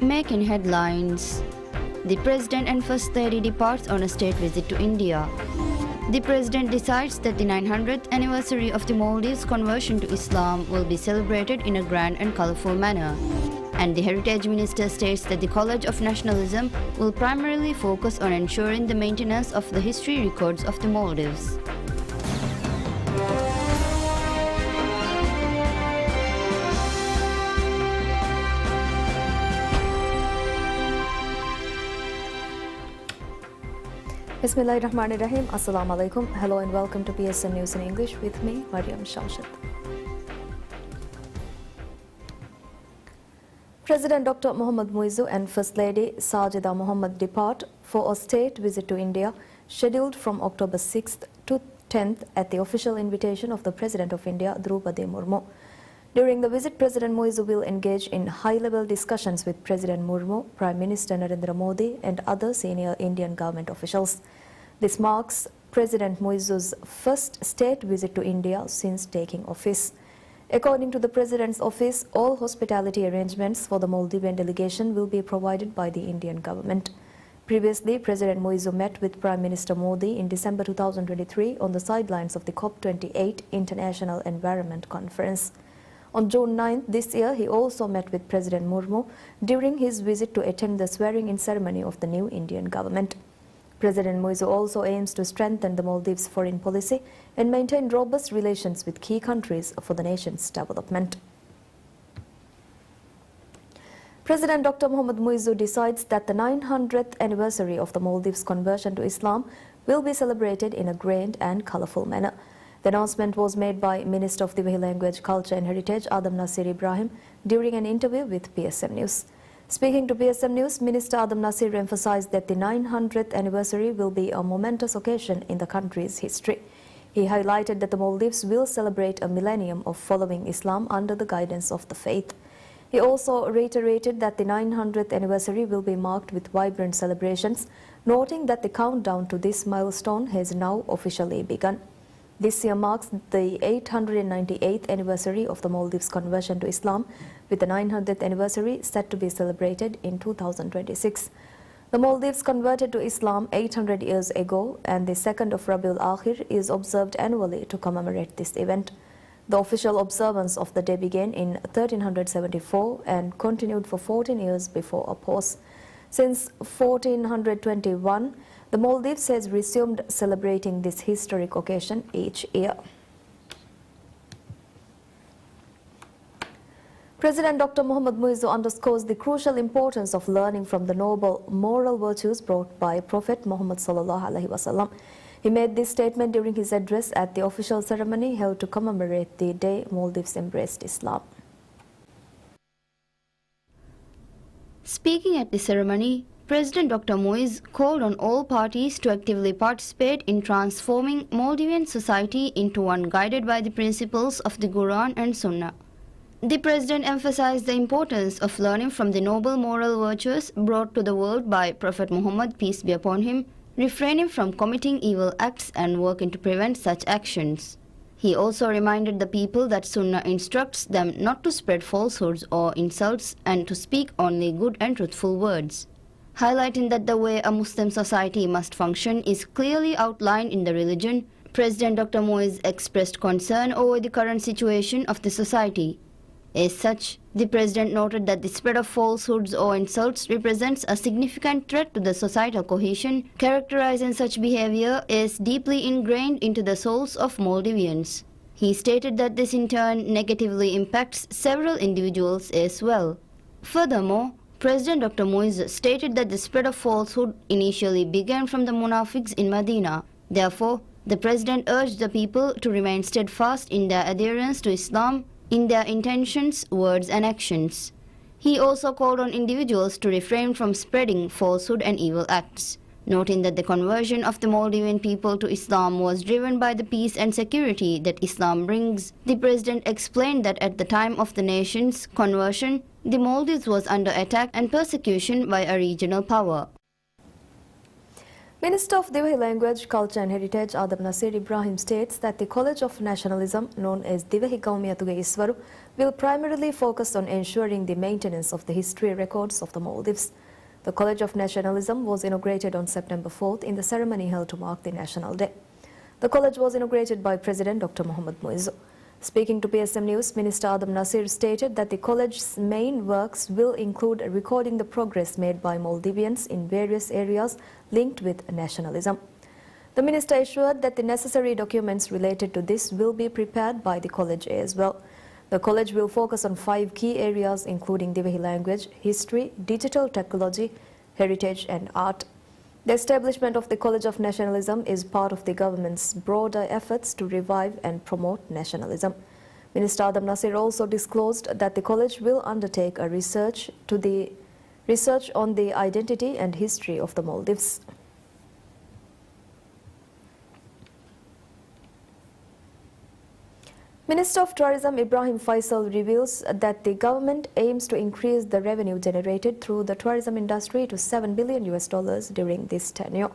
Making headlines. The President and First Lady departs on a state visit to India. The President decides that the 900th anniversary of the Maldives' conversion to Islam will be celebrated in a grand and colourful manner. And the Heritage Minister states that the College of Nationalism will primarily focus on ensuring the maintenance of the history records of the Maldives. Bismillahirrahmanirrahim. Assalamu alaikum. Hello and welcome to PSM News in English with me, Mariam Shamshad. President Dr. Mohammad Muizzu and First Lady Sajida Mohammad depart for a state visit to India scheduled from October 6th to 10th at the official invitation of the President of India, Draupadi Murmu. During the visit, President Muizzu will engage in high-level discussions with President Murmu, Prime Minister Narendra Modi and other senior Indian government officials. This marks President Muizzu's first state visit to India since taking office. According to the President's office, all hospitality arrangements for the Maldivian delegation will be provided by the Indian government. Previously, President Muizzu met with Prime Minister Modi in December 2023 on the sidelines of the COP28 International Environment Conference. On June 9th this year, he also met with President Murmu during his visit to attend the swearing-in ceremony of the new Indian government. President Muizzu also aims to strengthen the Maldives' foreign policy and maintain robust relations with key countries for the nation's development. President Dr. Mohammad Muizzu decides that the 900th anniversary of the Maldives' conversion to Islam will be celebrated in a grand and colourful manner. The announcement was made by Minister of the Language, Culture and Heritage, Adam Nasir Ibrahim, during an interview with PSM News. Speaking to PSM News, Minister Adam Nasir emphasized that the 900th anniversary will be a momentous occasion in the country's history. He highlighted that the Maldives will celebrate a millennium of following Islam under the guidance of the faith. He also reiterated that the 900th anniversary will be marked with vibrant celebrations, noting that the countdown to this milestone has now officially begun. This year marks the 898th anniversary of the Maldives' conversion to Islam, with the 900th anniversary set to be celebrated in 2026. The Maldives converted to Islam 800 years ago, and the 2nd of Rabiul Akhir is observed annually to commemorate this event. The official observance of the day began in 1374 and continued for 14 years before a pause. Since 1421, the Maldives has resumed celebrating this historic occasion each year. President Dr. Mohammad Muizzu underscores the crucial importance of learning from the noble moral virtues brought by Prophet Muhammad sallallahu alaihi wasallam. He made this statement during his address at the official ceremony held to commemorate the day Maldives embraced Islam. Speaking at the ceremony, President Dr. Muizzu called on all parties to actively participate in transforming Maldivian society into one guided by the principles of the Quran and Sunnah. The President emphasized the importance of learning from the noble moral virtues brought to the world by Prophet Muhammad, peace be upon him, refraining from committing evil acts and working to prevent such actions. He also reminded the people that Sunnah instructs them not to spread falsehoods or insults and to speak only good and truthful words. Highlighting that the way a Muslim society must function is clearly outlined in the religion, President Dr. Muizzu expressed concern over the current situation of the society. As such, the President noted that the spread of falsehoods or insults represents a significant threat to the societal cohesion, characterizing such behavior as deeply ingrained into the souls of Maldivians. He stated that this in turn negatively impacts several individuals as well. Furthermore, President Dr. Muizzu stated that the spread of falsehood initially began from the Munafiqs in Medina. Therefore, the President urged the people to remain steadfast in their adherence to Islam, in their intentions, words and actions. He also called on individuals to refrain from spreading falsehood and evil acts. Noting that the conversion of the Maldivian people to Islam was driven by the peace and security that Islam brings, the President explained that at the time of the nation's conversion, the Maldives was under attack and persecution by a regional power. Minister of Divahi Language, Culture and Heritage Adam Nasir Ibrahim states that the College of Nationalism, known as Divahi Qaumiyatuge Iswaru, will primarily focus on ensuring the maintenance of the history records of the Maldives. The College of Nationalism was inaugurated on September 4th in the ceremony held to mark the National Day. The college was inaugurated by President Dr. Mohamed Muizzu. Speaking to PSMNEWS, Minister Adam Nasir stated that the college's main works will include recording the progress made by Maldivians in various areas linked with nationalism. The minister assured that the necessary documents related to this will be prepared by the college as well. The college will focus on 5 key areas including Divahi language, history, digital technology, heritage and art. The establishment of the College of Nationalism is part of the government's broader efforts to revive and promote nationalism. Minister Adam Nasir also disclosed that the college will undertake a research on the identity and history of the Maldives. Minister of Tourism Ibrahim Faisal reveals that the government aims to increase the revenue generated through the tourism industry to $7 billion during this tenure.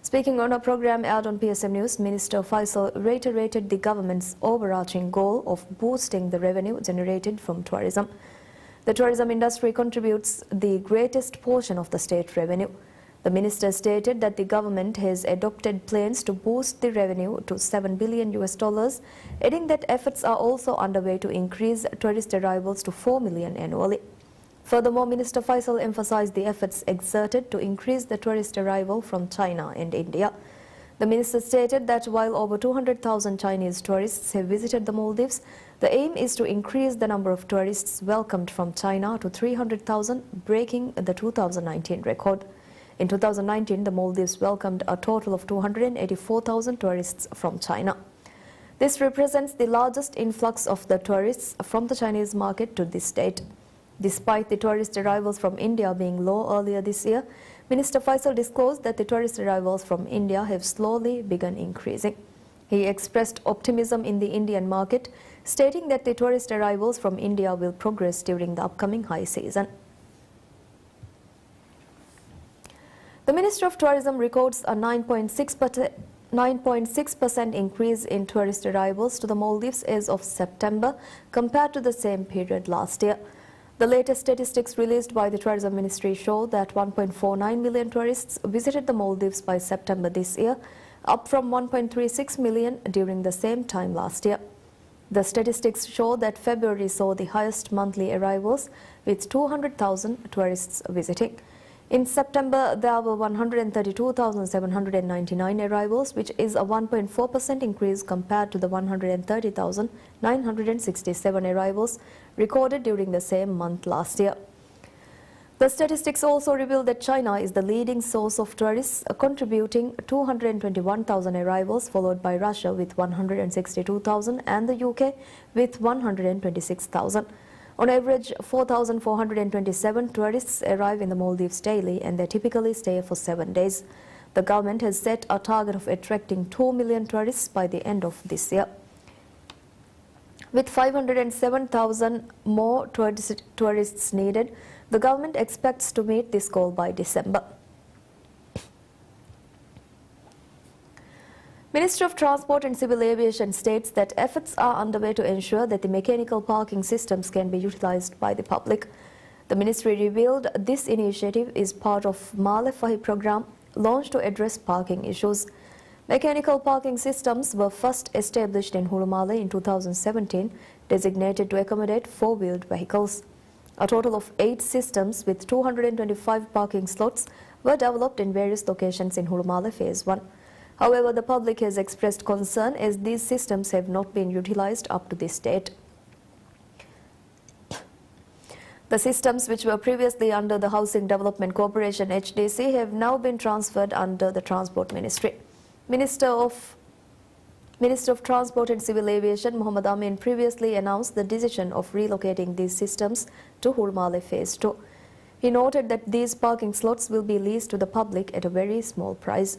Speaking on a program aired on PSMNews, Minister Faisal reiterated the government's overarching goal of boosting the revenue generated from tourism. The tourism industry contributes the greatest portion of the state revenue. The minister stated that the government has adopted plans to boost the revenue to $7 billion, adding that efforts are also underway to increase tourist arrivals to 4 million annually. Furthermore, Minister Faisal emphasized the efforts exerted to increase the tourist arrival from China and India. The minister stated that while over 200,000 Chinese tourists have visited the Maldives, the aim is to increase the number of tourists welcomed from China to 300,000, breaking the 2019 record. In 2019, the Maldives welcomed a total of 284,000 tourists from China. This represents the largest influx of the tourists from the Chinese market to this date. Despite the tourist arrivals from India being low earlier this year, Minister Faisal disclosed that the tourist arrivals from India have slowly begun increasing. He expressed optimism in the Indian market, stating that the tourist arrivals from India will progress during the upcoming high season. The Ministry of Tourism records a 9.6% increase in tourist arrivals to the Maldives as of September compared to the same period last year. The latest statistics released by the Tourism Ministry show that 1.49 million tourists visited the Maldives by September this year, up from 1.36 million during the same time last year. The statistics show that February saw the highest monthly arrivals, with 200,000 tourists visiting. In September, there were 132,799 arrivals, which is a 1.4% increase compared to the 130,967 arrivals recorded during the same month last year. The statistics also reveal that China is the leading source of tourists, contributing 221,000 arrivals, followed by Russia with 162,000 and the UK with 126,000. On average, 4,427 tourists arrive in the Maldives daily, and they typically stay for 7 days. The government has set a target of attracting 2 million tourists by the end of this year. With 507,000 more tourists needed, the government expects to meet this goal by December. Ministry of Transport and Civil Aviation states that efforts are underway to ensure that the mechanical parking systems can be utilized by the public. The ministry revealed this initiative is part of Male Fahi program launched to address parking issues. Mechanical parking systems were first established in Hurumale in 2017, designated to accommodate four-wheeled vehicles. A total of 8 systems with 225 parking slots were developed in various locations in Hurumale Phase 1. However, the public has expressed concern as these systems have not been utilized up to this date. The systems, which were previously under the Housing Development Corporation (HDC), have now been transferred under the Transport Ministry. Minister of Transport and Civil Aviation Muhammad Amin previously announced the decision of relocating these systems to Hurumale Phase 2. He noted that these parking slots will be leased to the public at a very small price.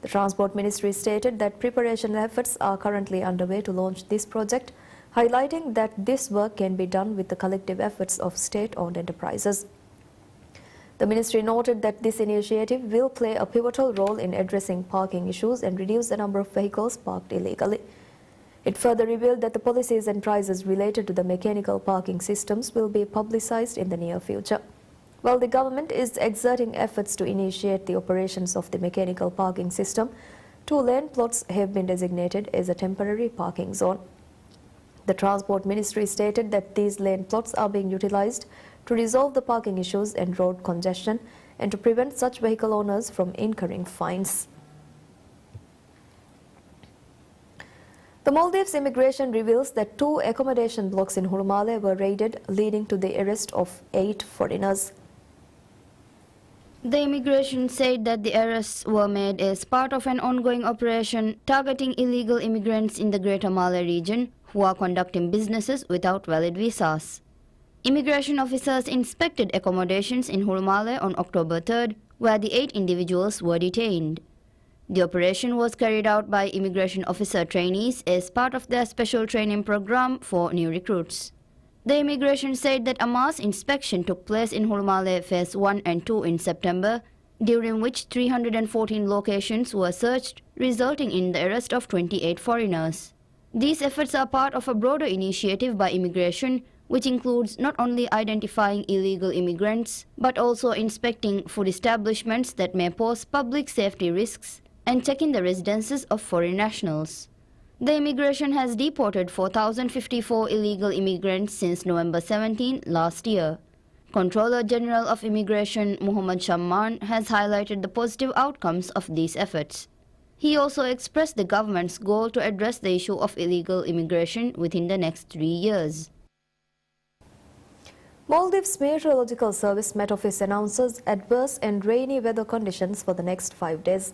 The Transport Ministry stated that preparation efforts are currently underway to launch this project, highlighting that this work can be done with the collective efforts of state-owned enterprises. The ministry noted that this initiative will play a pivotal role in addressing parking issues and reduce the number of vehicles parked illegally. It further revealed that the policies and prices related to the mechanical parking systems will be publicized in the near future. While the government is exerting efforts to initiate the operations of the mechanical parking system, 2 lane plots have been designated as a temporary parking zone. The Transport Ministry stated that these lane plots are being utilized to resolve the parking issues and road congestion and to prevent such vehicle owners from incurring fines. The Maldives immigration reveals that 2 accommodation blocks in Hurumale were raided, leading to the arrest of 8 foreigners. The immigration said that the arrests were made as part of an ongoing operation targeting illegal immigrants in the Greater Malé region who are conducting businesses without valid visas. Immigration officers inspected accommodations in Hurumale on October 3rd, where the 8 individuals were detained. The operation was carried out by immigration officer trainees as part of their special training program for new recruits. The immigration said that a mass inspection took place in Hurumale Phase 1 and 2 in September, during which 314 locations were searched, resulting in the arrest of 28 foreigners. These efforts are part of a broader initiative by immigration, which includes not only identifying illegal immigrants, but also inspecting food establishments that may pose public safety risks and checking the residences of foreign nationals. The immigration has deported 4,054 illegal immigrants since November 17 last year. Controller General of Immigration Muhammad Shamman has highlighted the positive outcomes of these efforts. He also expressed the government's goal to address the issue of illegal immigration within the next 3 years. Maldives Meteorological Service Met Office announces adverse and rainy weather conditions for the next 5 days.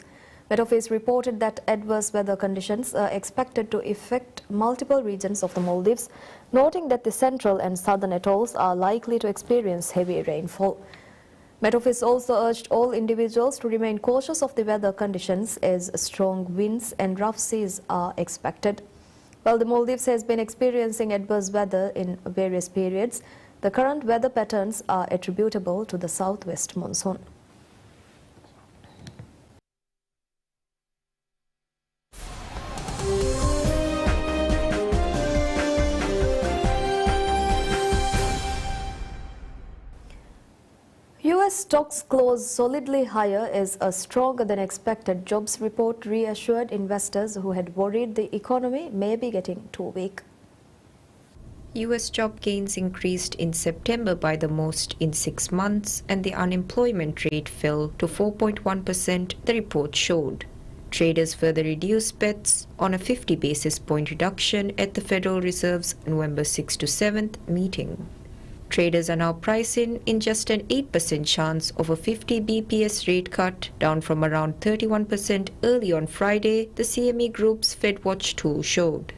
Met Office reported that adverse weather conditions are expected to affect multiple regions of the Maldives, noting that the central and southern atolls are likely to experience heavy rainfall. Met Office also urged all individuals to remain cautious of the weather conditions as strong winds and rough seas are expected. While the Maldives has been experiencing adverse weather in various periods, the current weather patterns are attributable to the southwest monsoon. US stocks closed solidly higher as a stronger than expected jobs report reassured investors who had worried the economy may be getting too weak. US job gains increased in September by the most in 6 months, and the unemployment rate fell to 4.1%, the report showed. Traders further reduced bets on a 50 basis point reduction at the Federal Reserve's November 6 to 7th meeting. Traders are now pricing in just an 8% chance of a 50 BPS rate cut, down from around 31% early on Friday, the CME Group's FedWatch tool showed.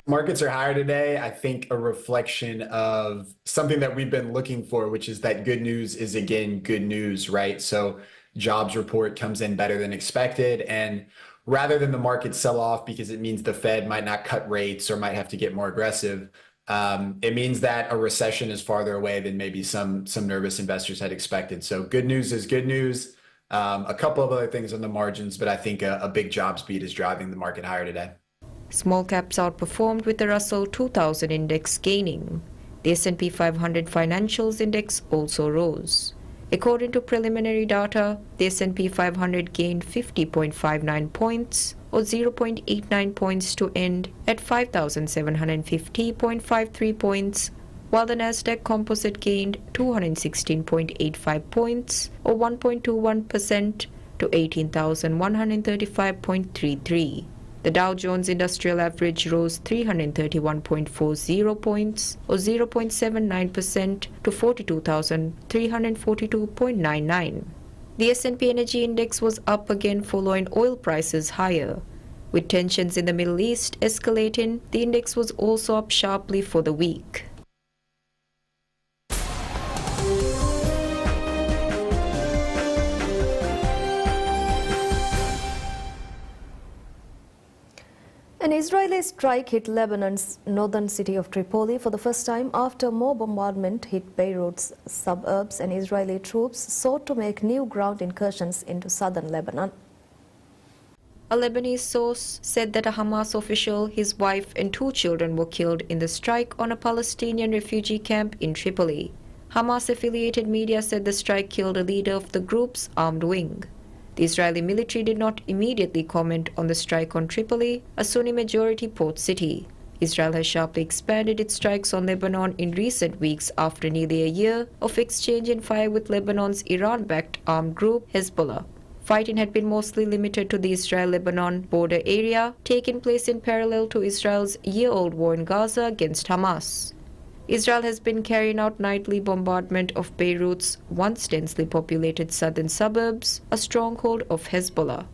Markets are higher today. I think a reflection of something that we've been looking for, which is that good news is again good news, right? So jobs report comes in better than expected, and rather than the market sell off because it means the Fed might not cut rates or might have to get more aggressive, it means that a recession is farther away than maybe some nervous investors had expected. So good news is good news. A couple of other things on the margins, but I think a big jobs beat is driving the market higher today. Small caps outperformed with the Russell 2000 index gaining. The S&P 500 Financials Index also rose. According to preliminary data, the S&P 500 gained 50.59 points, or 0.89 points to end at 5,750.53 points, while the Nasdaq Composite gained 216.85 points, or 1.21% to 18,135.33. The Dow Jones Industrial Average rose 331.40 points, or 0.79% to 42,342.99. The S&P Energy Index was up again following oil prices higher. With tensions in the Middle East escalating, the index was also up sharply for the week. An Israeli strike hit Lebanon's northern city of Tripoli for the first time after more bombardment hit Beirut's suburbs, and Israeli troops sought to make new ground incursions into southern Lebanon. A Lebanese source said that a Hamas official, his wife and 2 children were killed in the strike on a Palestinian refugee camp in Tripoli. Hamas-affiliated media said the strike killed a leader of the group's armed wing. The Israeli military did not immediately comment on the strike on Tripoli, a Sunni-majority port city. Israel has sharply expanded its strikes on Lebanon in recent weeks after nearly a year of exchanging fire with Lebanon's Iran-backed armed group Hezbollah. Fighting had been mostly limited to the Israel-Lebanon border area, taking place in parallel to Israel's year-old war in Gaza against Hamas. Israel has been carrying out nightly bombardment of Beirut's once densely populated southern suburbs, a stronghold of Hezbollah.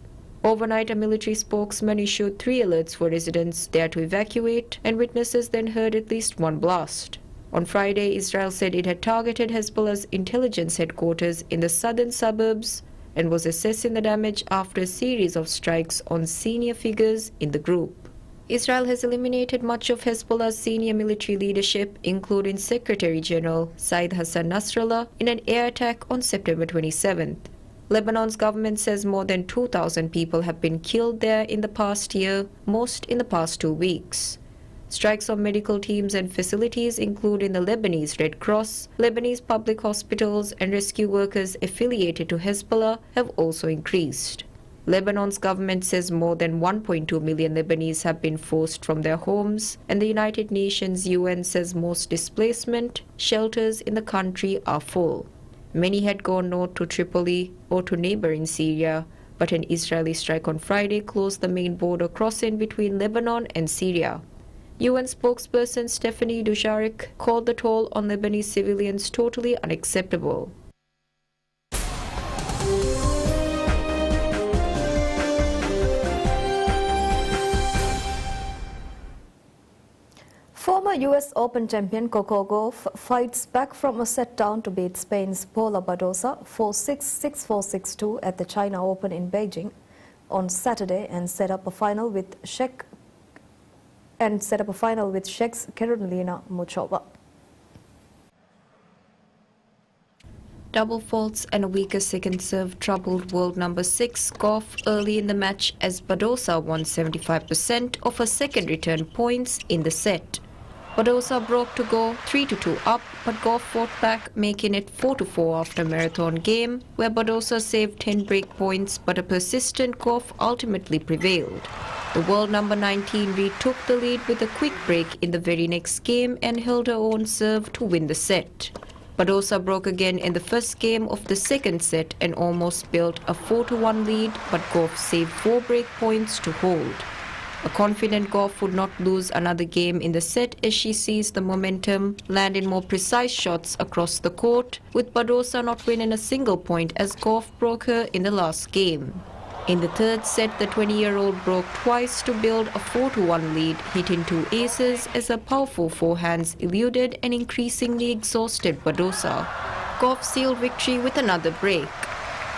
Overnight, a military spokesman issued 3 alerts for residents there to evacuate, and witnesses then heard at least 1 blast. On Friday, Israel said it had targeted Hezbollah's intelligence headquarters in the southern suburbs and was assessing the damage after a series of strikes on senior figures in the group. Israel has eliminated much of Hezbollah's senior military leadership, including Secretary General Said Hassan Nasrallah, in an air attack on September 27th. Lebanon's government says more than 2,000 people have been killed there in the past year, most in the past 2 weeks. Strikes on medical teams and facilities, including the Lebanese Red Cross, Lebanese public hospitals, and rescue workers affiliated to Hezbollah, have also increased. Lebanon's government says more than 1.2 million Lebanese have been forced from their homes, and the United Nations UN says most displacement shelters in the country are full. Many had gone north to Tripoli or to neighboring Syria, but an Israeli strike on Friday closed the main border crossing between Lebanon and Syria. UN spokesperson Stephanie Dujarric called the toll on Lebanese civilians totally unacceptable. Former US Open champion Coco Gauff fights back from a set down to beat Spain's Paula Badosa 4-6, 6-4, 6-2 at the China Open in Beijing on Saturday and set up a final with Czech's Karolina Muchova. Double faults and a weaker second serve troubled world number 6 Gauff early in the match as Badosa won 75% of her second return points in the set. Badosa broke to go 3-2 up, but Gauff fought back, making it 4-4 after a marathon game, where Badosa saved 10 break points, but a persistent Gauff ultimately prevailed. The world number 19 retook the lead with a quick break in the very next game and held her own serve to win the set. Badosa broke again in the first game of the second set and almost built a 4-1 lead, but Gauff saved 4 break points to hold. A confident Gauff would not lose another game in the set as she seized the momentum, landing more precise shots across the court, with Badosa not winning a single point as Gauff broke her in the last game. In the third set, the 20-year-old broke twice to build a 4-1 lead, hitting 2 aces as her powerful forehands eluded an increasingly exhausted Badosa. Gauff sealed victory with another break.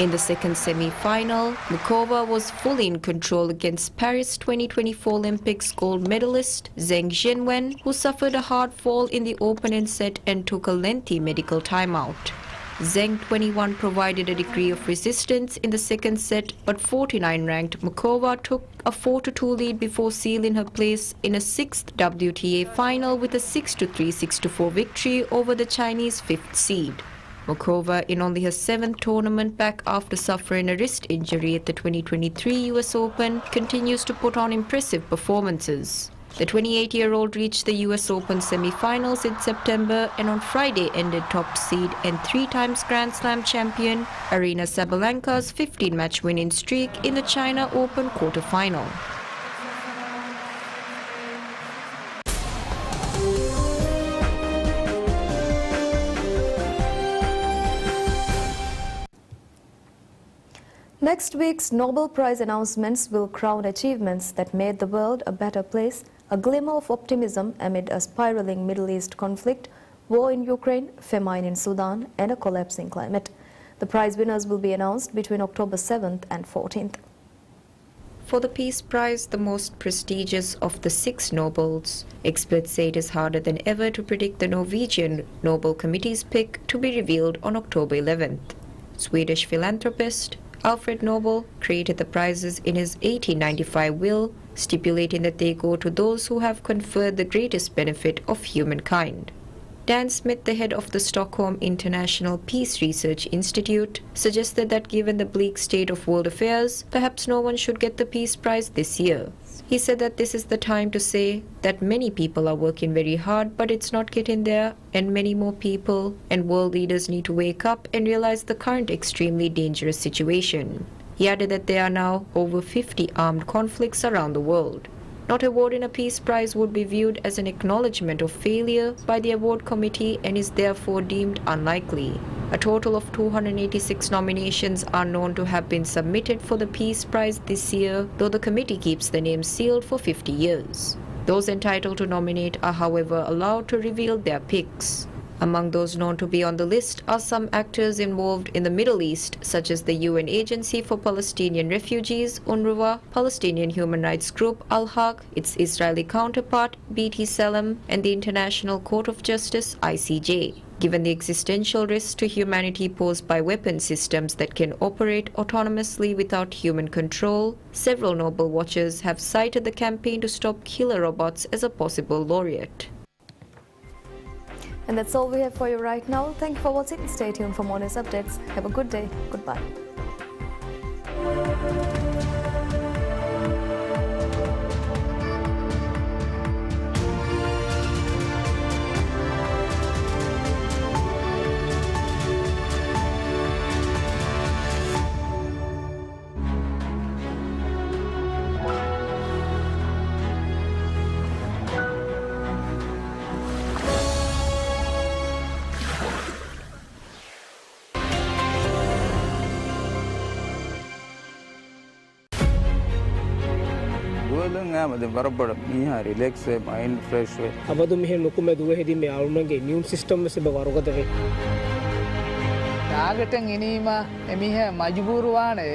In the second semi-final, Muchova was fully in control against Paris 2024 Olympics gold medalist Zheng Zhenwen, who suffered a hard fall in the opening set and took a lengthy medical timeout. Zheng 21 provided a degree of resistance in the second set, but 49-ranked Muchova took a 4-2 lead before sealing her place in a 6th WTA final with a 6-3, 6-4 victory over the Chinese 5th seed. Muchova, in only her 7th tournament back after suffering a wrist injury at the 2023 US Open, continues to put on impressive performances. The 28-year-old reached the US Open semi-finals in September and on Friday ended top seed and 3-time Grand Slam champion Aryna Sabalenka's 15-match winning streak in the China Open quarter-final. Next week's Nobel Prize announcements will crown achievements that made the world a better place, a glimmer of optimism amid a spiraling Middle East conflict, war in Ukraine, famine in Sudan, and a collapsing climate. The prize winners will be announced between October 7th and 14th. For the Peace Prize, the most prestigious of the 6 Nobels, experts say it is harder than ever to predict the Norwegian Nobel Committee's pick to be revealed on October 11th. Swedish philanthropist Alfred Nobel created the prizes in his 1895 will, stipulating that they go to those who have conferred the greatest benefit of humankind. Dan Smith, the head of the Stockholm International Peace Research Institute, suggested that given the bleak state of world affairs, perhaps no one should get the Peace Prize this year. He said that this is the time to say that many people are working very hard, but it's not getting there, and many more people and world leaders need to wake up and realize the current extremely dangerous situation. He added that there are now over 50 armed conflicts around the world. Not awarding a Peace Prize would be viewed as an acknowledgement of failure by the award committee and is therefore deemed unlikely. A total of 286 nominations are known to have been submitted for the Peace Prize this year, though the committee keeps the names sealed for 50 years. Those entitled to nominate are, however, allowed to reveal their picks. Among those known to be on the list are some actors involved in the Middle East, such as the UN Agency for Palestinian Refugees, UNRWA, Palestinian human rights group Al-Haq, its Israeli counterpart, BT Salem, and the International Court of Justice, ICJ. Given the existential risks to humanity posed by weapon systems that can operate autonomously without human control, several Nobel watchers have cited the campaign to stop killer robots as a possible laureate. And that's all we have for you right now. Thank you for watching. Stay tuned for more news updates. Have a good day. Goodbye. Relax है mind fresh है अब तो मैं लोग में दुए हेदी में आउन के इम्यून सिस्टम से बवारो का दे आगटंग इनी मा एमी है मजबूर वाने